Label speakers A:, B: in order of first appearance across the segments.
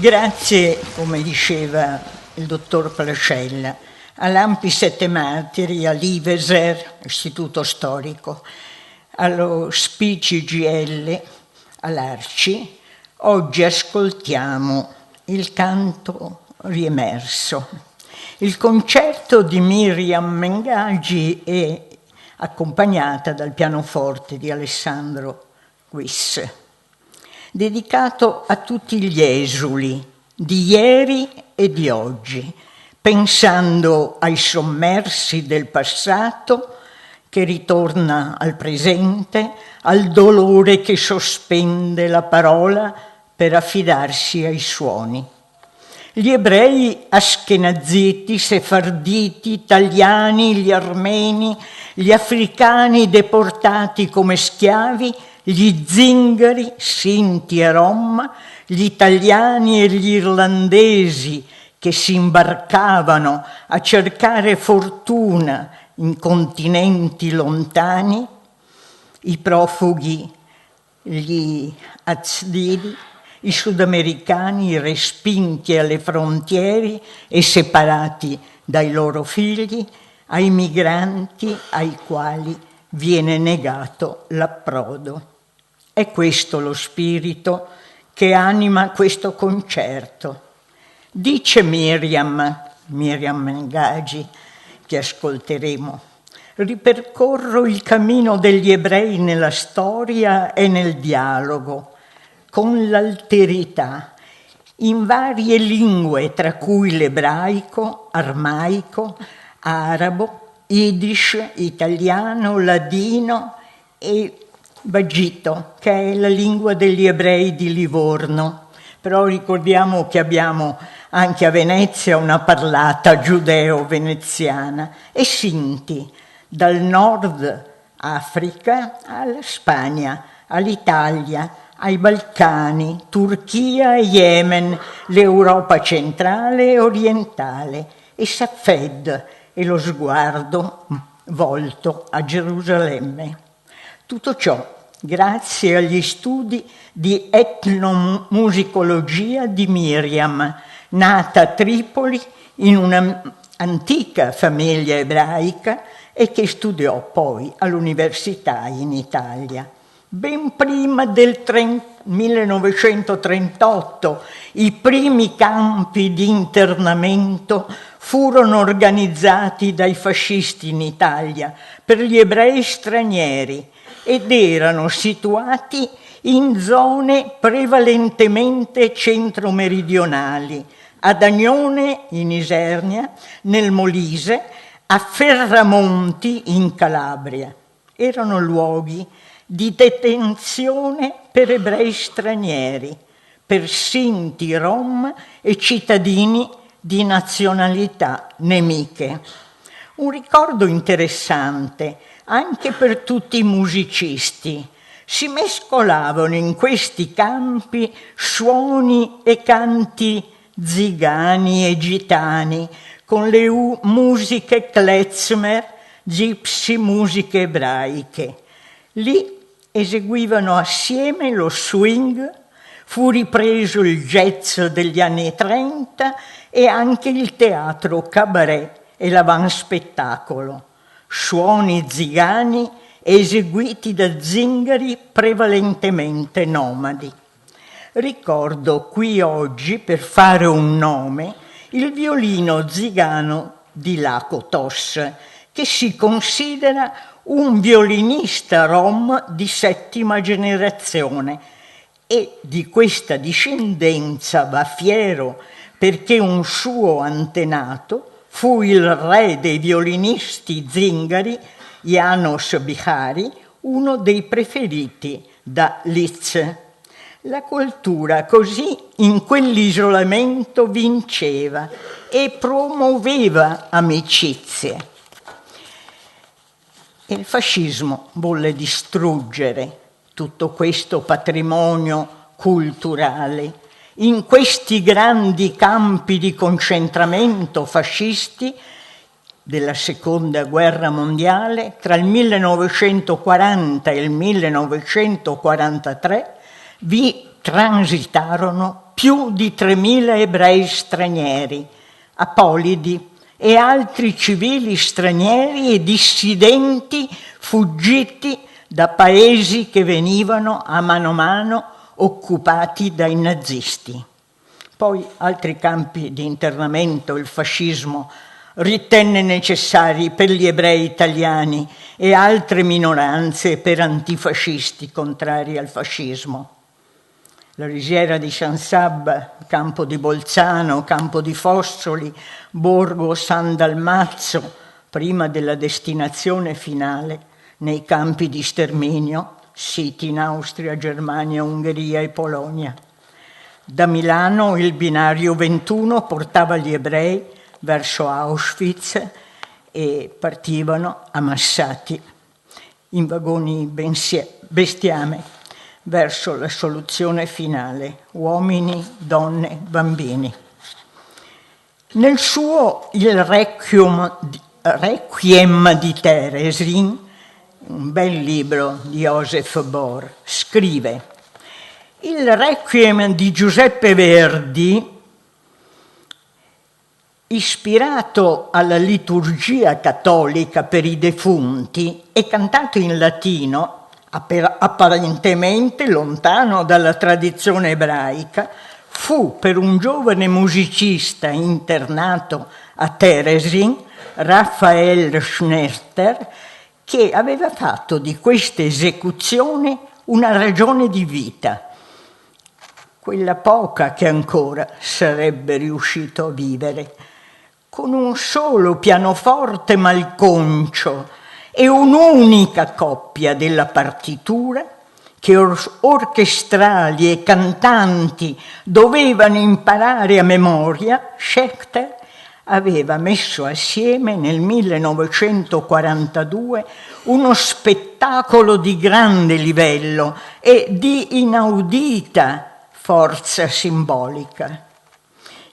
A: Grazie, come diceva il dottor Placella, all'Ampi Sette Martiri, all'Iveser, Istituto Storico, allo SPI-CGIL, all'Arci. Oggi ascoltiamo il canto riemerso. Il concerto di Miriam Mengagi è accompagnata dal pianoforte di Alessandro Guis, dedicato a tutti gli esuli di ieri e di oggi, pensando ai sommersi del passato che ritorna al presente, al dolore che sospende la parola per affidarsi ai suoni. Gli ebrei ashkenaziti, sefarditi, italiani, gli armeni, gli africani deportati come schiavi, gli zingari, sinti e rom, gli italiani e gli irlandesi che si imbarcavano a cercare fortuna in continenti lontani, i profughi, gli azdiri, i sudamericani respinti alle frontiere e separati dai loro figli, ai migranti ai quali viene negato l'approdo. È questo lo spirito che anima questo concerto. Dice Miriam Mengagi, che ascolteremo: ripercorro il cammino degli ebrei nella storia e nel dialogo, con l'alterità, in varie lingue, tra cui l'ebraico, armaico, arabo, Yiddish, italiano, ladino e Bagito, che è la lingua degli ebrei di Livorno. Però ricordiamo che abbiamo anche a Venezia una parlata giudeo-veneziana, e Sinti, dal Nord Africa alla Spagna, all'Italia, ai Balcani, Turchia e Yemen, l'Europa centrale e orientale, e Safed e lo sguardo volto a Gerusalemme. Tutto ciò grazie agli studi di etnomusicologia di Miriam, nata a Tripoli in un'antica famiglia ebraica e che studiò poi all'università in Italia. Ben prima del 1938 i primi campi di internamento furono organizzati dai fascisti in Italia per gli ebrei stranieri ed erano situati in zone prevalentemente centro-meridionali, ad Agnone in Isernia, nel Molise, a Ferramonti in Calabria. Erano luoghi di detenzione per ebrei stranieri, per sinti, rom e cittadini di nazionalità nemiche. Un ricordo interessante anche per tutti i musicisti. Si mescolavano in questi campi suoni e canti zigani e gitani con le musiche klezmer, gypsy, musiche ebraiche. Lì eseguivano assieme lo swing, fu ripreso il jazz degli anni 30 e anche il teatro cabaret e l'avanspettacolo. Suoni zigani eseguiti da zingari prevalentemente nomadi. Ricordo qui oggi, per fare un nome, il violino zigano di Laco Tos, che si considera un violinista rom di 7ª generazione, e di questa discendenza va fiero perché un suo antenato fu il re dei violinisti zingari, János Bihari, uno dei preferiti da Liszt. La cultura così in quell'isolamento vinceva e promuoveva amicizie. Il fascismo volle distruggere tutto questo patrimonio culturale. In questi grandi campi di concentramento fascisti della Seconda Guerra Mondiale, tra il 1940 e il 1943, vi transitarono più di 3.000 ebrei stranieri, apolidi e altri civili stranieri e dissidenti fuggiti da paesi che venivano a mano occupati dai nazisti. Poi altri campi di internamento il fascismo ritenne necessari per gli ebrei italiani e altre minoranze per antifascisti contrari al fascismo. La risiera di San Sabba, Campo di Bolzano, Campo di Fossoli, Borgo San Dalmazzo, prima della destinazione finale nei campi di sterminio, siti in Austria, Germania, Ungheria e Polonia. Da Milano il binario 21 portava gli ebrei verso Auschwitz e partivano ammassati in vagoni bestiame verso la soluzione finale, uomini, donne, bambini. Nel suo Il Requiem di Teresin, un bel libro di Joseph Bohr, scrive: il Requiem di Giuseppe Verdi, ispirato alla liturgia cattolica per i defunti e cantato in latino, apparentemente lontano dalla tradizione ebraica, fu per un giovane musicista internato a Teresin, Raphael Schnetter, che aveva fatto di questa esecuzione una ragione di vita, quella poca che ancora sarebbe riuscito a vivere, con un solo pianoforte malconcio e un'unica coppia della partitura che orchestrali e cantanti dovevano imparare a memoria. Schechter aveva messo assieme nel 1942 uno spettacolo di grande livello e di inaudita forza simbolica.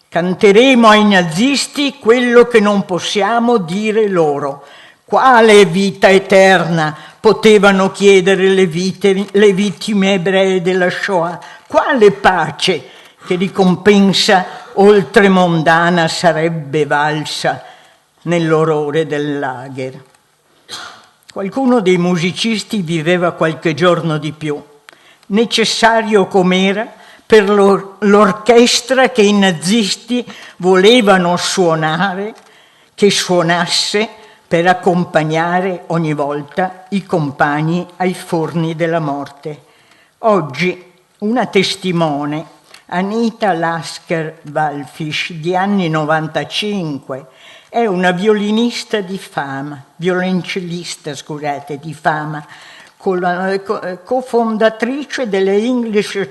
A: Canteremo ai nazisti quello che non possiamo dire loro. Quale vita eterna potevano chiedere le vittime ebree della Shoah? Quale pace che ricompensa oltremondana sarebbe valsa nell'orrore del lager? Qualcuno dei musicisti viveva qualche giorno di più, necessario com'era per l'orchestra che i nazisti volevano suonare, che suonasse per accompagnare ogni volta i compagni ai forni della morte. Oggi una testimone, Anita Lasker-Wallfisch, di anni 95, è una violoncellista di fama, cofondatrice delle English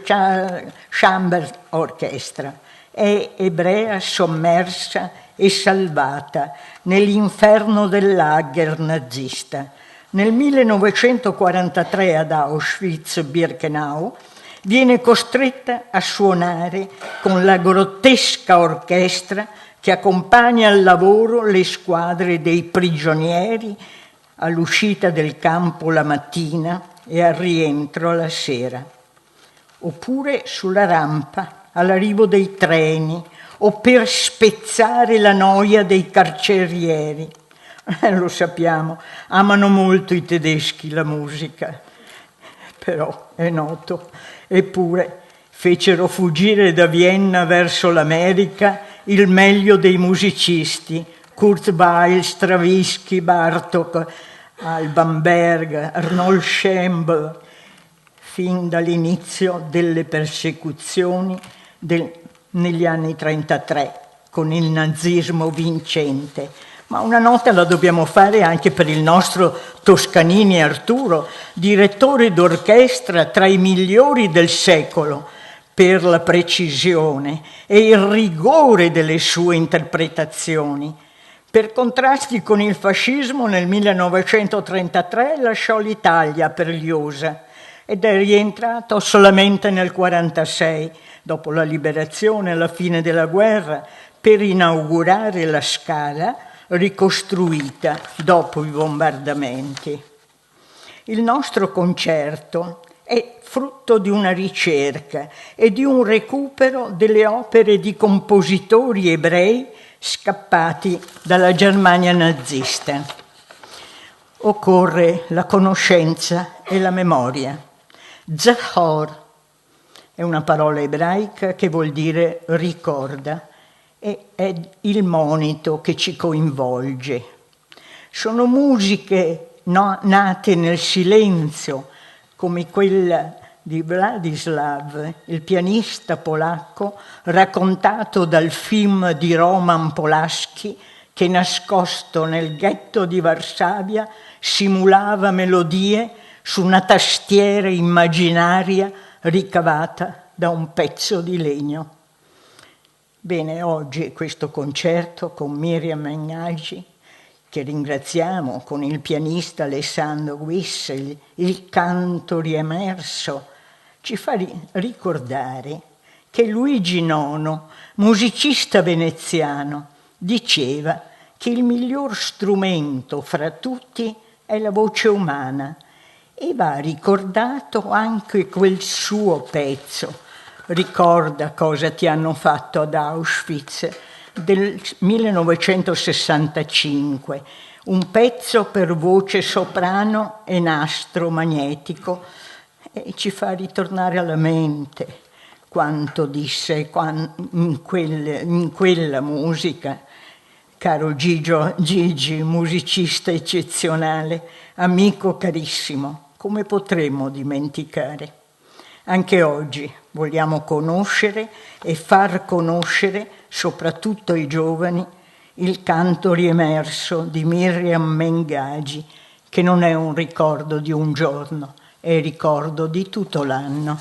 A: Chamber Orchestra. È ebrea sommersa e salvata nell'inferno del lager nazista. Nel 1943 ad Auschwitz-Birkenau viene costretta a suonare con la grottesca orchestra che accompagna al lavoro le squadre dei prigionieri all'uscita del campo la mattina e al rientro la sera, oppure sulla rampa all'arrivo dei treni o per spezzare la noia dei carcerieri. Lo sappiamo, amano molto i tedeschi la musica, però è noto. Eppure fecero fuggire da Vienna verso l'America il meglio dei musicisti, Kurt Weill, Stravinsky, Bartók, Alban Berg, Arnold Schönberg, fin dall'inizio delle persecuzioni negli anni 33, con il nazismo vincente. Ma una nota la dobbiamo fare anche per il nostro Toscanini Arturo, direttore d'orchestra tra i migliori del secolo, per la precisione e il rigore delle sue interpretazioni. Per contrasti con il fascismo, nel 1933 lasciò l'Italia per gli USA ed è rientrato solamente nel 1946, dopo la liberazione e la fine della guerra, per inaugurare la Scala ricostruita dopo i bombardamenti. Il nostro concerto è frutto di una ricerca e di un recupero delle opere di compositori ebrei scappati dalla Germania nazista. Occorre la conoscenza e la memoria. Zachor è una parola ebraica che vuol dire ricorda e è il monito che ci coinvolge. Sono musiche nate nel silenzio, come quella di Władysław, il pianista polacco, raccontato dal film di Roman Polanski, che nascosto nel ghetto di Varsavia simulava melodie su una tastiera immaginaria ricavata da un pezzo di legno. Bene, oggi questo concerto con Miriam Mengaci, che ringraziamo, con il pianista Alessandro Wissel, il canto riemerso, ci fa ricordare che Luigi Nono, musicista veneziano, diceva che il miglior strumento fra tutti è la voce umana, e va ricordato anche quel suo pezzo, Ricorda cosa ti hanno fatto ad Auschwitz, del 1965, un pezzo per voce soprano e nastro magnetico, e ci fa ritornare alla mente quanto disse in quella musica. Caro Gigi, musicista eccezionale, amico carissimo, come potremmo dimenticare? Anche oggi vogliamo conoscere e far conoscere, soprattutto ai giovani, il canto riemerso di Miriam Mengaci, che non è un ricordo di un giorno, è il ricordo di tutto l'anno.